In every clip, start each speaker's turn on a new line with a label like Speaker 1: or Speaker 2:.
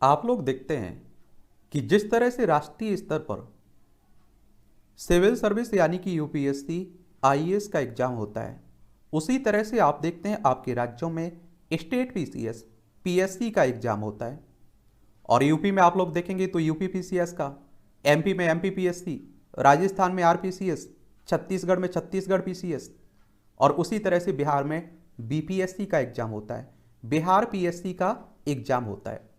Speaker 1: आप लोग देखते हैं कि जिस तरह से राष्ट्रीय स्तर पर सिविल सर्विस यानी कि यूपीएससी आईएएस का एग्जाम होता है, उसी तरह से आप देखते हैं आपके राज्यों में स्टेट पीसीएस पीएससी का एग्जाम होता है। और यूपी में आप लोग देखेंगे तो यूपी पीसीएस का, एमपी में एमपी पीएससी, राजस्थान में आरपीसीएस, छत्तीसगढ़ में छत्तीसगढ़ पीसीएस, और उसी तरह से बिहार में बीपीएससी का एग्जाम होता है, बिहार पीएससी का एग्जाम होता है।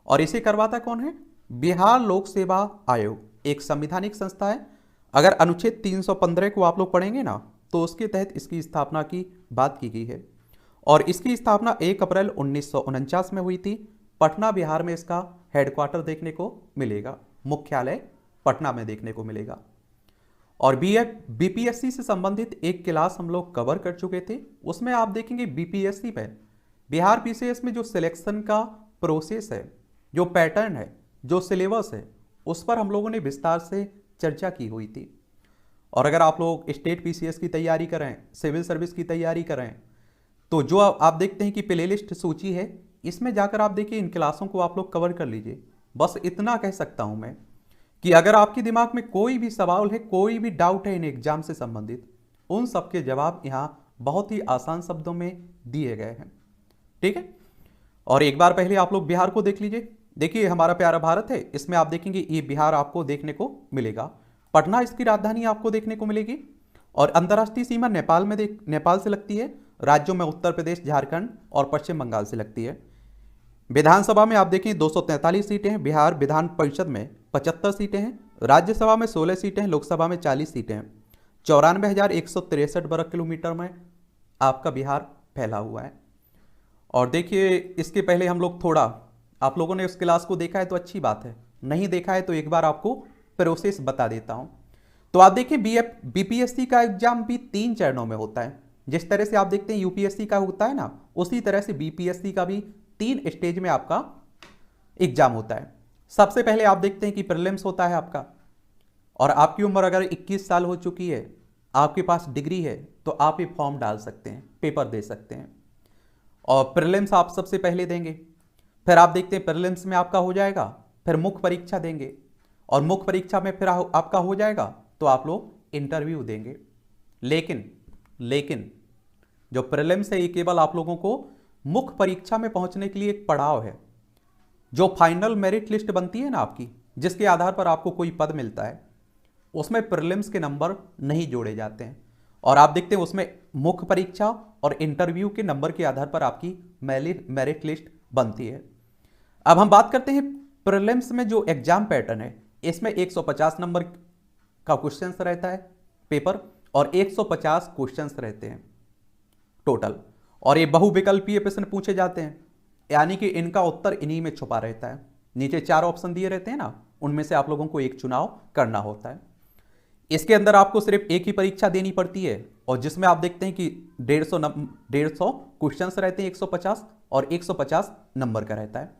Speaker 1: और इसे करवाता कौन है? बिहार लोक सेवा आयोग, एक संवैधानिक संस्था है। अगर अनुच्छेद 315 को आप लोग पढ़ेंगे ना, तो उसके तहत इसकी स्थापना की बात की गई है। और इसकी स्थापना 1 अप्रैल 1949 में हुई थी। पटना बिहार में इसका हेडक्वार्टर देखने को मिलेगा, मुख्यालय पटना में देखने को मिलेगा। और बीपीएससी से संबंधित एक क्लास हम लोग कवर कर चुके थे, उसमें आप देखेंगे बीपीएससी में, बिहार पीसीएस में जो सिलेक्शन का प्रोसेस है, जो पैटर्न है, जो सिलेबस है, उस पर हम लोगों ने विस्तार से चर्चा की हुई थी। और अगर आप लोग स्टेट पीसीएस की तैयारी करें, सिविल सर्विस की तैयारी करें, तो जो आप देखते हैं कि प्लेलिस्ट सूची है, इसमें जाकर आप देखिए, इन क्लासों को आप लोग कवर कर लीजिए। बस इतना कह सकता हूं मैं कि अगर आपके दिमाग में कोई भी सवाल है, कोई भी डाउट है इन एग्जाम से संबंधित, उन सबके जवाब यहाँ बहुत ही आसान शब्दों में दिए गए हैं। ठीक है। और एक बार पहले आप लोग बिहार को देख लीजिए। देखिए, हमारा प्यारा भारत है, इसमें आप देखेंगे ये बिहार आपको देखने को मिलेगा। पटना इसकी राजधानी आपको देखने को मिलेगी। और अंतर्राष्ट्रीय सीमा नेपाल में नेपाल से लगती है। राज्यों में उत्तर प्रदेश, झारखंड और पश्चिम बंगाल से लगती है। विधानसभा में आप देखें 243 सीटें हैं, बिहार विधान परिषद में 75 सीटें हैं, राज्यसभा में 16 सीटें हैं, लोकसभा में 40 सीटें हैं। 94,163 वर्ग किलोमीटर में आपका बिहार फैला हुआ है। और देखिए, इसके पहले हम लोग थोड़ा, आप लोगों ने उस क्लास को देखा है तो अच्छी बात है, नहीं देखा है तो एक बार आपको प्रोसेस बता देता हूं। तो आप देखिए, बीपीएससी का एग्जाम भी 3 चरणों में होता है। जिस तरह से आप देखते हैं यूपीएससी का होता है ना, उसी तरह से बीपीएससी का भी 3 स्टेज में आपका एग्जाम होता है। सबसे पहले आप देखते हैं कि प्रीलिम्स होता है आपका। और आपकी उम्र अगर 21 साल हो चुकी है, आपके पास डिग्री है, तो आप ये फॉर्म डाल सकते हैं, पेपर दे सकते हैं। और प्रीलिम्स आप सबसे पहले देंगे। फिर आप देखते हैं प्रीलिम्स में आपका हो जाएगा, फिर मुख्य परीक्षा देंगे। और मुख्य परीक्षा में फिर आपका हो जाएगा तो आप लोग इंटरव्यू देंगे। लेकिन जो प्रीलिम्स है, ये केवल आप लोगों को मुख्य परीक्षा में पहुंचने के लिए एक पड़ाव है। जो फाइनल मेरिट लिस्ट बनती है ना आपकी, जिसके आधार पर आपको कोई पद मिलता है, उसमें प्रीलिम्स के नंबर नहीं जोड़े जाते हैं। और आप देखते हैं उसमें मुख्य परीक्षा और इंटरव्यू के नंबर के आधार पर आपकी मेरिट लिस्ट बनती है। अब हम बात करते हैं प्रीलिम्स में जो एग्जाम पैटर्न है, इसमें 150 नंबर का क्वेश्चंस रहता है पेपर, और 150 क्वेश्चंस रहते हैं टोटल। और ये बहुविकल्पीय प्रश्न पूछे जाते हैं, यानी कि इनका उत्तर इन्हीं में छुपा रहता है। नीचे 4 ऑप्शन दिए रहते हैं ना, उनमें से आप लोगों को एक चुनाव करना होता है। इसके अंदर आपको सिर्फ एक ही परीक्षा देनी पड़ती है, और जिसमें आप देखते हैं कि 150 क्वेश्चंस रहते हैं, 150 और 150 नंबर का रहता है।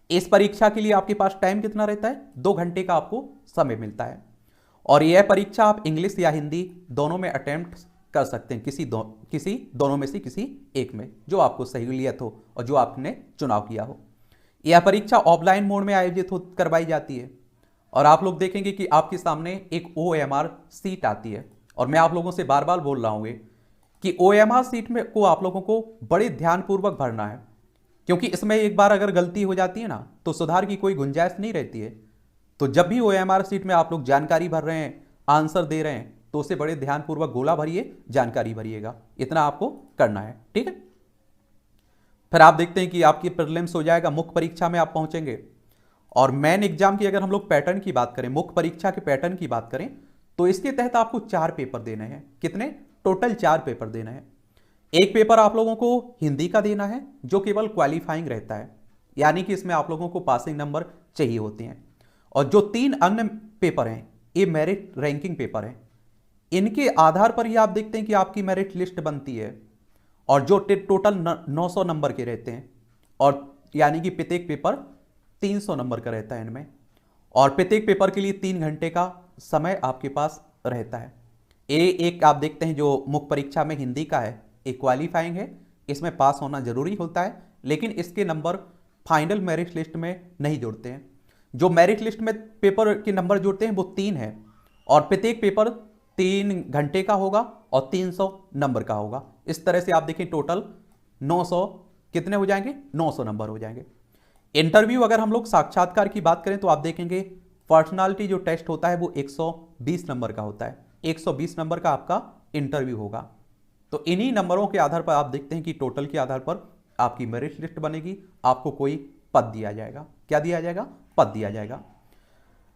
Speaker 1: इस परीक्षा के लिए आपके पास टाइम कितना रहता है? 2 घंटे का आपको समय मिलता है। और यह परीक्षा आप इंग्लिश या हिंदी दोनों में अटेम्प्ट कर सकते हैं, किसी दोनों में से किसी एक में, जो आपको सहूलियत हो और जो आपने चुनाव किया हो। यह परीक्षा ऑफलाइन मोड में आयोजित करवाई जाती है। और आप लोग देखेंगे कि आपके सामने एक OMR सीट आती है। और मैं आप लोगों से बार बार बोल रहा हूँ कि OMR सीट में को आप लोगों को बड़े ध्यानपूर्वक भरना है, क्योंकि इसमें एक बार अगर गलती हो जाती है ना, तो सुधार की कोई गुंजाइश नहीं रहती है। तो जब भी OMR सीट में आप लोग जानकारी भर रहे हैं, आंसर दे रहे हैं, तो उसे बड़े ध्यानपूर्वक गोला भरिए, जानकारी भरिएगा, इतना आपको करना है। ठीक है। फिर आप देखते हैं कि आपकी प्रीलिम्स हो जाएगा, मुख्य परीक्षा में आप पहुंचेंगे। और मेन एग्जाम की अगर हम लोग पैटर्न की बात करें, मुख्य परीक्षा के पैटर्न की बात करें, तो इसके तहत आपको 4 पेपर देने हैं। कितने? टोटल 4 पेपर देने हैं। एक पेपर आप लोगों को हिंदी का देना है, जो केवल क्वालिफाइंग रहता है, यानी कि इसमें आप लोगों को पासिंग नंबर चाहिए होते हैं। और जो 3 अन्य पेपर हैं, ये मेरिट रैंकिंग पेपर हैं। इनके आधार पर ही आप देखते हैं कि आपकी मेरिट लिस्ट बनती है। और जो टोटल 900 नंबर के रहते हैं, और यानी कि प्रत्येक पेपर 300 नंबर का रहता है इनमें। और प्रत्येक पेपर के लिए 3 घंटे का समय आपके पास रहता है। एक आप देखते हैं जो मुख्य परीक्षा में हिंदी का है, एक क्वालिफाइंग है, इसमें पास होना जरूरी होता है, लेकिन इसके नंबर फाइनल मेरिट लिस्ट में नहीं जुड़ते हैं। जो मेरिट लिस्ट में पेपर के नंबर जुड़ते हैं वो 3 है और प्रत्येक पेपर 3 घंटे का होगा और 300 नंबर का होगा। इस तरह से आप देखें टोटल 900 कितने हो जाएंगे, 900 नंबर हो जाएंगे। इंटरव्यू अगर हम लोग साक्षात्कार की बात करें तो आप देखेंगे पर्सनालिटी जो टेस्ट होता है वो 120 नंबर का होता है। 120 नंबर का आपका इंटरव्यू होगा। तो इन्हीं नंबरों के आधार पर आप देखते हैं कि टोटल के आधार पर आपकी मेरिट लिस्ट बनेगी, आपको कोई पद दिया जाएगा। क्या दिया जाएगा, पद दिया जाएगा।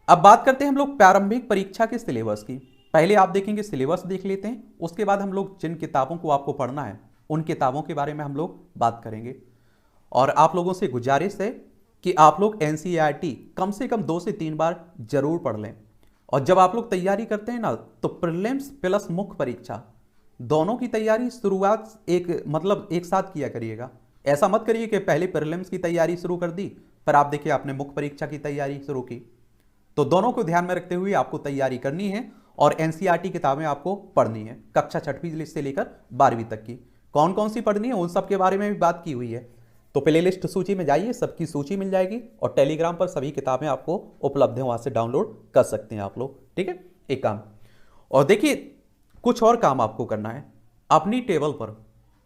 Speaker 1: अब बात करते हैं हम लोग प्रारंभिक परीक्षा के सिलेबस की। पहले आप देखेंगे सिलेबस देख लेते हैं, उसके बाद हम लोग जिन किताबों को आपको पढ़ना है उन किताबों के बारे में हम लोग बात करेंगे। और आप लोगों से गुजारिश है कि आप लोग एनसीईआरटी कम से कम 2 से 3 बार जरूर पढ़ लें। और जब आप लोग तैयारी करते हैं ना तो प्रीलिम्स प्लस मुख्य परीक्षा दोनों की तैयारी शुरुआत एक साथ किया करिएगा। ऐसा मत करिए कि पहले प्रीलिम्स की तैयारी शुरू कर दी पर आप देखिए आपने मुख्य परीक्षा की तैयारी शुरू की। तो दोनों को ध्यान में रखते हुए आपको तैयारी करनी है और एनसीईआरटी किताबें आपको पढ़नी है कक्षा 6वीं से लेकर 12वीं तक की। कौन कौन सी पढ़नी है उन सब के बारे में भी बात की हुई है। तो प्लेलिस्ट सूची में जाइए, सबकी सूची मिल जाएगी और टेलीग्राम पर सभी किताबें आपको उपलब्ध है, वहां से डाउनलोड कर सकते हैं आप लोग। ठीक है, एक काम। और देखिए कुछ और काम आपको करना है। अपनी टेबल पर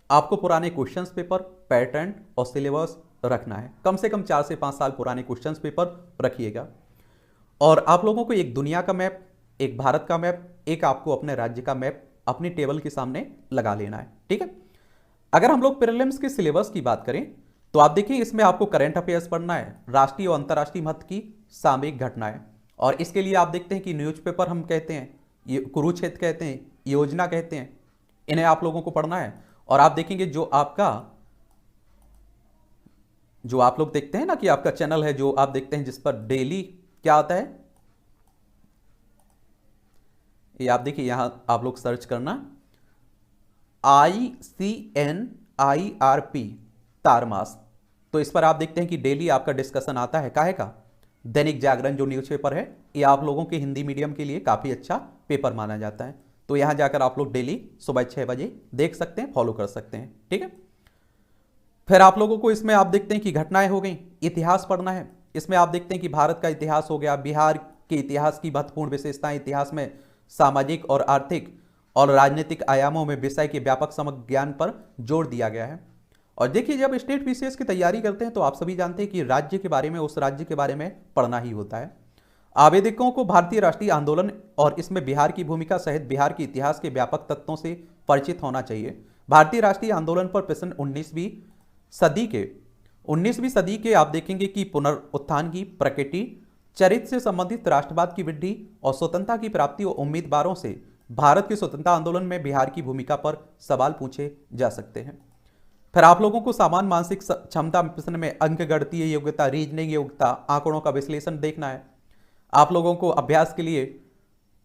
Speaker 1: आपको पुराने क्वेश्चंस पेपर, पैटर्न और सिलेबस रखना है। कम से कम 4 से 5 साल पुराने क्वेश्चंस पेपर रखिएगा। और आप लोगों को एक दुनिया का मैप, एक भारत का मैप, एक आपको अपने राज्य का मैप अपनी टेबल के सामने लगा लेना है। ठीक है, अगर हम लोग प्रीलिम्स के सिलेबस की बात करें तो आप देखिए इसमें आपको करंट अफेयर्स पढ़ना है, राष्ट्रीय और अंतर्राष्ट्रीय महत्व की सामयिक घटनाएं। और इसके लिए आप देखते हैं कि न्यूज़पेपर हम कहते हैं, ये कुरुक्षेत्र कहते हैं, योजना कहते हैं, इन्हें आप लोगों को पढ़ना है। और आप देखेंगे जो आप लोग देखते हैं ना कि आपका चैनल है जो आप देखते हैं जिस पर डेली क्या आता है, ये आप देखिए यहां आप लोग सर्च करना ICNIRP तारमास। तो इस पर आप देखते हैं कि डेली आपका डिस्कशन आता है। काहे का, दैनिक जागरण जो न्यूज़पेपर है ये आप लोगों के हिंदी मीडियम के लिए काफ़ी अच्छा पेपर माना जाता है। तो यहाँ जाकर आप लोग डेली सुबह 6 बजे देख सकते हैं, फॉलो कर सकते हैं। ठीक है, फिर आप लोगों को इसमें आप देखते हैं कि घटनाएं हो गई, इतिहास पढ़ना है। इसमें आप देखते हैं कि भारत का इतिहास हो गया, बिहार के इतिहास की महत्वपूर्ण विशेषताएं, इतिहास में सामाजिक और आर्थिक और राजनीतिक आयामों में विषय के व्यापक समग्र ज्ञान पर जोर दिया गया है। और देखिए जब स्टेट पीसीएस की तैयारी करते हैं तो आप सभी जानते हैं कि राज्य के बारे में, उस राज्य के बारे में पढ़ना ही होता है। आवेदकों को भारतीय राष्ट्रीय आंदोलन और इसमें बिहार की भूमिका सहित बिहार के इतिहास के व्यापक तत्वों से परिचित होना चाहिए। भारतीय राष्ट्रीय आंदोलन पर प्रश्न 19वीं सदी के आप देखेंगे कि पुनरुत्थान की प्रकृति, चरित्र से संबंधित राष्ट्रवाद की वृद्धि और स्वतंत्रता की प्राप्ति और उम्मीदवारों से भारत के स्वतंत्रता आंदोलन में बिहार की भूमिका पर सवाल पूछे जा सकते हैं। फिर आप लोगों को सामान्य मानसिक क्षमता प्रश्न में अंक गणितीय योग्यता, रीजनिंग योग्यता, आंकड़ों का विश्लेषण देखना है। आप लोगों को अभ्यास के लिए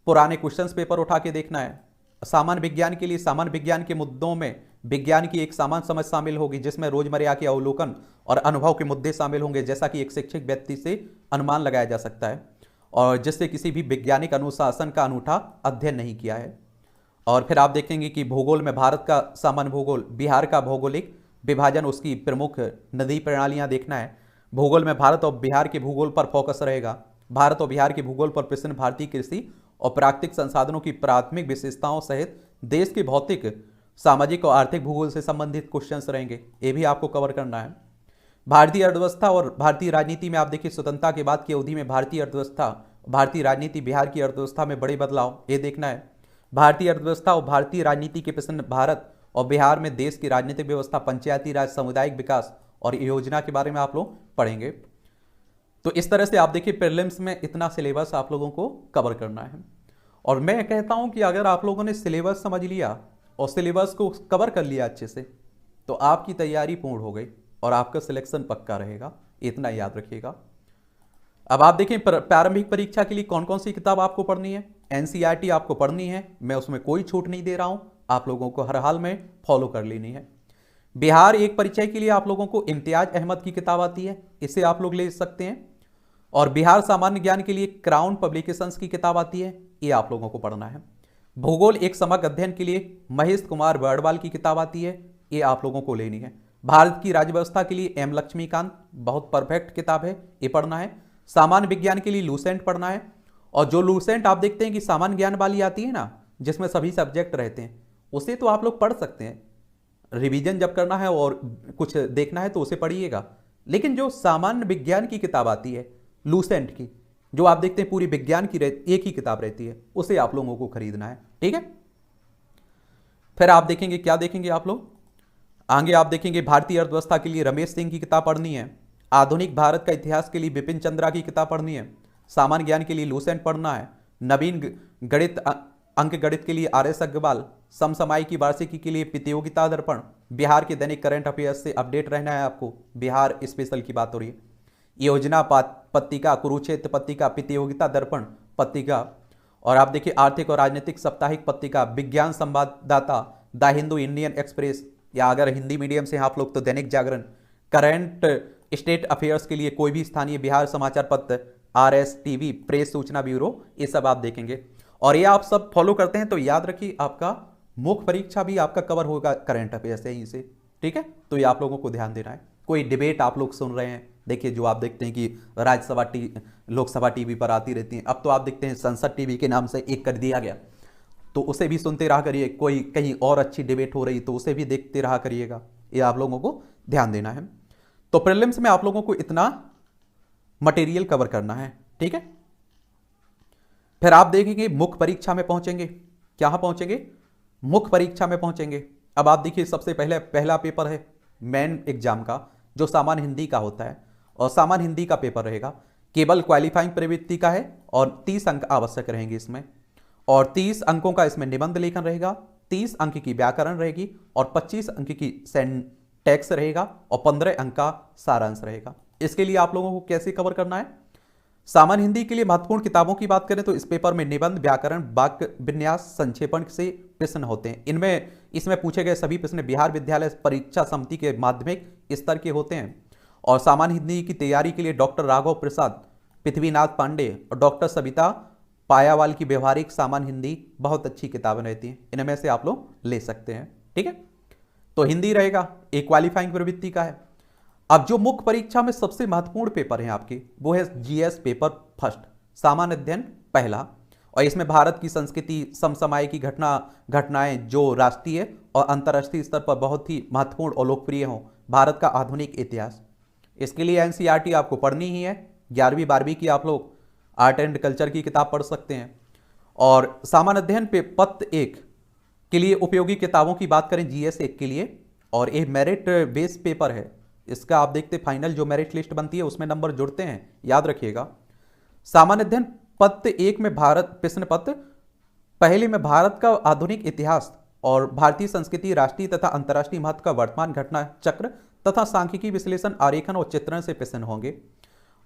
Speaker 1: पुराने क्वेश्चंस पेपर उठा के देखना है। सामान्य विज्ञान के लिए सामान्य विज्ञान के मुद्दों में विज्ञान की एक सामान्य समझ शामिल होगी जिसमें रोजमर्रा के अवलोकन और अनुभव के मुद्दे शामिल होंगे, जैसा कि एक शिक्षक व्यक्ति से अनुमान लगाया जा सकता है और जिससे किसी भी वैज्ञानिक अनुशासन का अनूठा अध्ययन नहीं किया है। और फिर आप देखेंगे कि भूगोल में भारत का सामान्य भूगोल, बिहार का भौगोलिक विभाजन, उसकी प्रमुख नदी प्रणालियां देखना है। भूगोल में भारत और बिहार के भूगोल पर फोकस रहेगा। भारत और बिहार के भूगोल पर प्रश्न भारतीय कृषि और प्राकृतिक संसाधनों की प्राथमिक विशेषताओं सहित देश के भौतिक, सामाजिक और आर्थिक भूगोल से संबंधित क्वेश्चंस रहेंगे, ये भी आपको कवर करना है। भारतीय अर्थव्यवस्था और भारतीय राजनीति में आप देखिए स्वतंत्रता के बाद की अवधि में भारतीय अर्थव्यवस्था, भारतीय राजनीति, बिहार की अर्थव्यवस्था में बड़े बदलाव, ये देखना है। भारतीय अर्थव्यवस्था और भारतीय राजनीति के प्रश्न भारत और बिहार में देश की राजनीतिक व्यवस्था, पंचायती राज, सामुदायिक विकास और योजना के बारे में आप लोग पढ़ेंगे। तो इस तरह से आप देखिए प्रीलिम्स में इतना सिलेबस आप लोगों को कवर करना है। और मैं कहता हूं कि अगर आप लोगों ने सिलेबस समझ लिया और सिलेबस को कवर कर लिया अच्छे से तो आपकी तैयारी पूर्ण हो गई और आपका सिलेक्शन पक्का रहेगा, इतना याद रखिएगा। अब आप देखें प्रारंभिक परीक्षा के लिए कौन कौन सी किताब आपको पढ़नी है। एनसीईआरटी आपको पढ़नी है, मैं उसमें कोई छूट नहीं दे रहा हूं, आप लोगों को हर हाल में फॉलो कर लेनी है। बिहार एक परिचय के लिए आप लोगों को इम्तियाज अहमद की किताब आती है, इसे आप लोग ले सकते हैं। और बिहार सामान्य ज्ञान के लिए क्राउन पब्लिकेशंस की किताब आती है, ये आप लोगों को पढ़ना है। भूगोल एक समग्र अध्ययन के लिए महेश कुमार वर्डवाल की किताब आती है, ये आप लोगों को लेनी है। भारत की राज्य व्यवस्था के लिए एम लक्ष्मीकांत, बहुत परफेक्ट किताब है, ये पढ़ना है। सामान्य विज्ञान के लिए लूसेंट पढ़ना है। और जो लूसेंट आप देखते हैं कि सामान्य ज्ञान वाली आती है ना, जिसमें सभी सब्जेक्ट रहते हैं, उसे तो आप लोग पढ़ सकते हैं, रिवीजन जब करना है और कुछ देखना है तो उसे पढ़िएगा। लेकिन जो सामान्य विज्ञान की किताब आती है लूसेंट की, जो आप देखते हैं पूरी विज्ञान की एक ही किताब रहती है, उसे आप लोगों को खरीदना है, ठीक है। फिर आप देखेंगे, क्या देखेंगे आप लोग आगे, आप देखेंगे भारतीय अर्थव्यवस्था के लिए रमेश सिंह की किताब पढ़नी है। आधुनिक भारत का इतिहास के लिए बिपिन चंद्रा की किताब पढ़नी है। सामान्य ज्ञान के लिए लूसेंट पढ़ना है। नवीन गणित अंक गणित के लिए आर एस अग्रवाल। समसामयिकी वार्षिकी के लिए प्रतियोगिता दर्पण। बिहार के दैनिक करंट अफेयर्स से अपडेट रहना है आपको, बिहार स्पेशल की बात हो रही है। योजना पत्रिका, कुरुक्षेत्र पत्रिका, प्रतियोगिता दर्पण पत्रिका, और आप देखिए आर्थिक और राजनीतिक साप्ताहिक पत्रिका, विज्ञान संवाददाता, द हिंदू, इंडियन एक्सप्रेस, या अगर हिंदी मीडियम से आप लोग तो Dainik Jagran. Current state affairs के लिए कोई भी स्थानीय बिहार समाचार पत्र, आरएस टीवी, प्रेस सूचना ब्यूरो, ये सब आप देखेंगे। और ये आप सब फॉलो करते हैं तो याद रखिए आपका मुख्य परीक्षा भी आपका कवर होगा करंट अफेयर्स से ही से, ठीक है। तो ये आप लोगों को ध्यान देना है। कोई डिबेट आप लोग सुन रहे हैं, देखिए जो आप देखते हैं कि राज्यसभा लोकसभा टीवी पर आती रहती हैं, अब तो आप देखते हैं संसद टीवी के नाम से एक कर दिया गया, तो उसे भी सुनते रहा करिए। कोई कहीं और अच्छी डिबेट हो रही तो उसे भी देखते रहा करिएगा, ये आप लोगों को ध्यान देना है। तो प्रीलिम्स में आप लोगों को इतना मटेरियल कवर करना है, ठीक है। फिर आप देखेंगे मुख्य परीक्षा में पहुंचेंगे, क्या पहुंचेंगे, मुख्य परीक्षा में पहुंचेंगे। अब आप देखिए सबसे पहला पेपर है मेन एग्जाम का, जो सामान्य हिंदी का होता है, और सामान्य हिंदी का पेपर रहेगा, केवल क्वालिफाइंग प्रवृत्ति का है, और 30 अंक आवश्यक रहेंगे इसमें, और 30 अंकों का इसमें निबंध लेखन रहेगा, 30 अंक की व्याकरण रहेगी, और 25 अंक की सिंटैक्स रहेगा, और 15 अंक का सारांश रहेगा। इसके लिए आप लोगों को कैसे कवर करना है, सामान्य हिंदी के लिए महत्वपूर्ण किताबों की बात करें तो इस पेपर में निबंध, व्याकरण, वाक्य विन्यास, संक्षेपण से प्रश्न होते हैं। इसमें पूछे गए सभी प्रश्न बिहार विद्यालय परीक्षा समिति के माध्यमिक स्तर के होते हैं। और सामान्य हिंदी की तैयारी के लिए डॉक्टर राघव प्रसाद, पृथ्वीनाथ पांडे और डॉक्टर सविता पायावाल की व्यवहारिक सामान्य हिंदी बहुत अच्छी किताबें रहती हैं, इनमें से आप लोग ले सकते हैं, ठीक है। तो हिंदी रहेगा, एक क्वालिफाइंग प्रवृत्ति का है। अब जो मुख्य परीक्षा में सबसे महत्वपूर्ण पेपर है आपके, वो है जीएस पेपर फर्स्ट, सामान्य अध्ययन पहला, और इसमें भारत की संस्कृति, समसामयिक की घटनाएं जो राष्ट्रीय और अंतर्राष्ट्रीय स्तर पर बहुत ही महत्वपूर्ण और लोकप्रिय हों, भारत का आधुनिक इतिहास। इसके लिए एनसीईआरटी आपको पढ़नी ही है। 11वीं 12वीं की आप लोग आर्ट एंड कल्चर की किताब पढ़ सकते हैं। और सामान्य अध्ययन पे पत्र 1 के लिए उपयोगी किताबों की बात करें जीएस 1 के लिए, और एक मेरिट बेस्ड पेपर है, इसका आप देखते फाइनल जो मेरिट लिस्ट बनती है उसमें नंबर जुड़ते हैं, याद रखिएगा। सामान्य अध्ययन पत्र 1 में भारत प्रश्न पत्र पहले में भारत का आधुनिक इतिहास और भारतीय संस्कृति, राष्ट्रीय तथा अंतर्राष्ट्रीय महत्व का वर्तमान घटना चक्र तथा सांख्यिकी विश्लेषण, आरेखन और चित्रण से प्रश्न होंगे।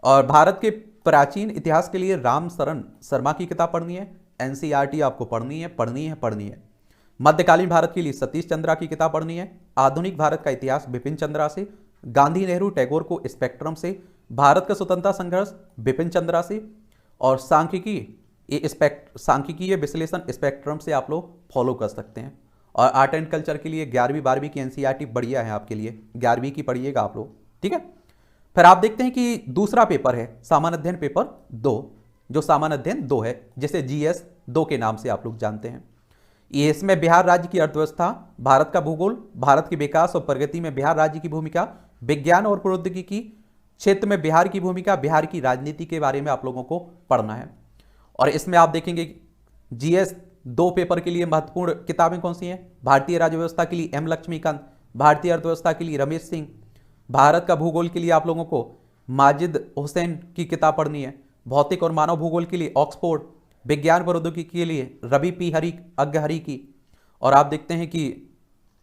Speaker 1: और भारत के प्राचीन इतिहास के लिए राम शरण शर्मा की किताब पढ़नी है, एनसीईआरटी आपको पढ़नी है। मध्यकालीन भारत के लिए सतीश चंद्रा की किताब पढ़नी है। आधुनिक भारत का इतिहास बिपिन चंद्रा से, गांधी, नेहरू, टैगोर को स्पेक्ट्रम से, भारत का स्वतंत्रता संघर्ष बिपिन चंद्रा से, और सांख्यिकीय विश्लेषण स्पेक्ट्रम से आप लोग फॉलो कर सकते हैं। और आर्ट एंड कल्चर के लिए 11वीं 12वीं की एनसीईआरटी बढ़िया है आपके लिए, 11वीं की पढ़िएगा आप लोग, ठीक है। फिर आप देखते हैं कि दूसरा पेपर है सामान्य अध्ययन पेपर 2, जो सामान्य अध्ययन 2 है, जिसे जीएस 2 के नाम से आप लोग जानते हैं। इसमें बिहार राज्य की अर्थव्यवस्था, भारत का भूगोल, भारत के विकास और प्रगति में बिहार राज्य की भूमिका, विज्ञान और प्रौद्योगिकी क्षेत्र में बिहार की भूमिका, बिहार की राजनीति के बारे में आप लोगों को पढ़ना है। और इसमें आप देखेंगे जीएस 2 पेपर के लिए महत्वपूर्ण किताबें कौन सी हैं, भारतीय राज्य व्यवस्था के लिए एम लक्ष्मीकांत, भारतीय अर्थव्यवस्था के लिए रमेश सिंह, भारत का भूगोल के लिए आप लोगों को माजिद हुसैन की किताब पढ़नी है, भौतिक और मानव भूगोल के लिए ऑक्सफोर्ड, विज्ञान प्रौद्योगिकी के लिए रवि पी अग्रहरि की। और आप देखते हैं कि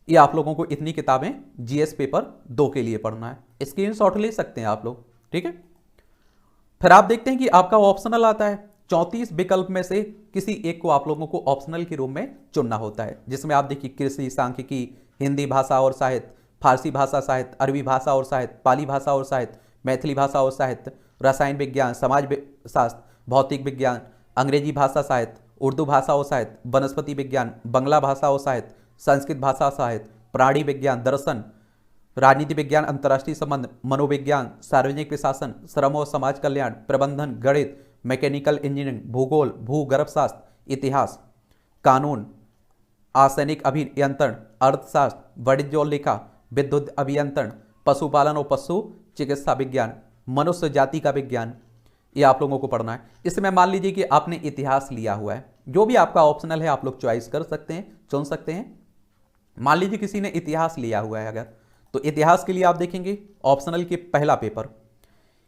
Speaker 1: ये आप लोगों को इतनी किताबें जीएस पेपर 2 के लिए पढ़ना है, स्क्रीनशॉट ले सकते हैं आप लोग, ठीक है। फिर आप देखते हैं कि आपका ऑप्शनल आता है, 34 विकल्प में से किसी एक को आप लोगों को ऑप्शनल के रूप में चुनना होता है, जिसमें आप देखिए कृषि, सांख्यिकी, हिंदी भाषा और साहित्य, फारसी भाषा साहित्य, अरबी भाषा और साहित्य, पाली भाषा और साहित्य, मैथिली भाषा और साहित्य, रसायन विज्ञान, समाज शास्त्र, भौतिक विज्ञान, अंग्रेजी भाषा साहित्य, उर्दू भाषा और साहित्य, वनस्पति विज्ञान, बंगला भाषा और साहित्य, संस्कृत भाषा साहित्य, प्राणी विज्ञान, दर्शन, राजनीति विज्ञान, अंतर्राष्ट्रीय संबंध, मनोविज्ञान, सार्वजनिक प्रशासन, श्रम और समाज कल्याण, प्रबंधन, गणित, मैकेनिकल इंजीनियरिंग, भूगोल, भूगर्भशास्त्र, इतिहास, कानून, आसैनिक अभियंत्रण, अर्थशास्त्र, वाणिज्य और लेखा, विद्युत अभियंत्रण, पशुपालन और पशु चिकित्सा विज्ञान, मनुष्य जाति का विज्ञान, ये आप लोगों को पढ़ना है। इसमें मान लीजिए कि आपने इतिहास लिया हुआ है, जो भी आपका ऑप्शनल है आप लोग चॉइस कर सकते हैं, चुन सकते हैं। मान लीजिए किसी ने इतिहास लिया हुआ है अगर, तो इतिहास के लिए आप देखेंगे ऑप्शनल के पहला पेपर,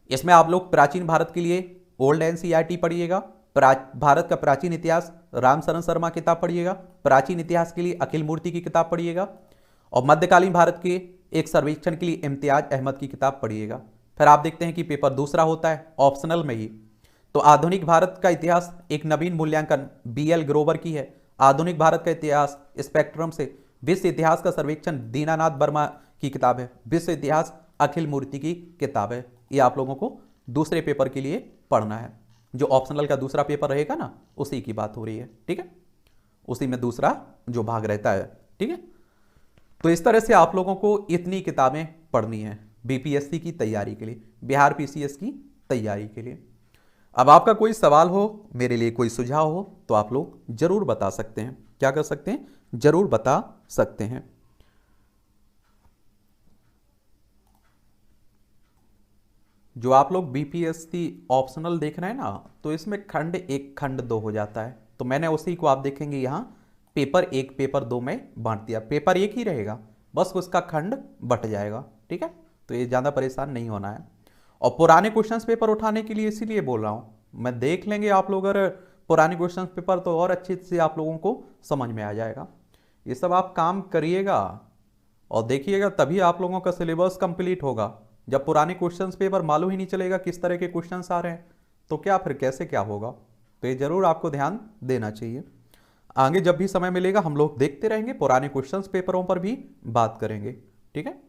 Speaker 1: इसमें आप लोग प्राचीन भारत के लिए ओल्ड एनसीईआरटी पढ़िएगा, भारत का प्राचीन इतिहास राम शरण शर्मा किताब पढ़िएगा, प्राचीन इतिहास के लिए अखिल मूर्ति की किताब पढ़िएगा, और मध्यकालीन भारत के एक सर्वेक्षण के लिए इम्तियाज अहमद की किताब पढ़िएगा। फिर आप देखते हैं कि पेपर दूसरा होता है ऑप्शनल में ही, तो आधुनिक भारत का इतिहास एक नवीन मूल्यांकन BL ग्रोवर की है, आधुनिक भारत का इतिहास स्पेक्ट्रम से, विश्व इतिहास का सर्वेक्षण दीनानाथ वर्मा की किताब है, विश्व इतिहास अखिल मूर्ति की किताब है। ये आप लोगों को दूसरे पेपर के लिए पढ़ना है, जो ऑप्शनल का दूसरा पेपर रहेगा ना, उसी की बात हो रही है, ठीक है, उसी में दूसरा जो भाग रहता है, ठीक है। तो इस तरह से आप लोगों को इतनी किताबें पढ़नी है BPSC की तैयारी के लिए, बिहार PCS की तैयारी के लिए। अब आपका कोई सवाल हो, मेरे लिए कोई सुझाव हो, तो आप लोग जरूर बता सकते हैं। क्या कर सकते हैं? जरूर बता सकते हैं। जो आप लोग BPSC ऑप्शनल देख रहे हैं ना, तो इसमें खंड 1 खंड 2 हो जाता है, तो मैंने उसी को आप देखेंगे यहाँ पेपर 1 पेपर 2 में बांट दिया। पेपर 1 ही रहेगा, बस उसका खंड बट जाएगा, ठीक है। तो ये ज़्यादा परेशान नहीं होना है। और पुराने क्वेश्चंस पेपर उठाने के लिए इसीलिए बोल रहा हूँ, मैं देख लेंगे आप लोग अगर पुराने क्वेश्चंस पेपर, तो और अच्छे से आप लोगों को समझ में आ जाएगा। ये सब आप काम करिएगा और देखिएगा, तभी आप लोगों का सिलेबस कंप्लीट होगा। जब पुराने क्वेश्चंस पेपर मालूम ही नहीं चलेगा किस तरह के क्वेश्चंस आ रहे हैं, तो क्या फिर कैसे क्या होगा। तो ये जरूर आपको ध्यान देना चाहिए। आगे जब भी समय मिलेगा हम लोग देखते रहेंगे, पुराने क्वेश्चंस पेपरों पर भी बात करेंगे, ठीक है।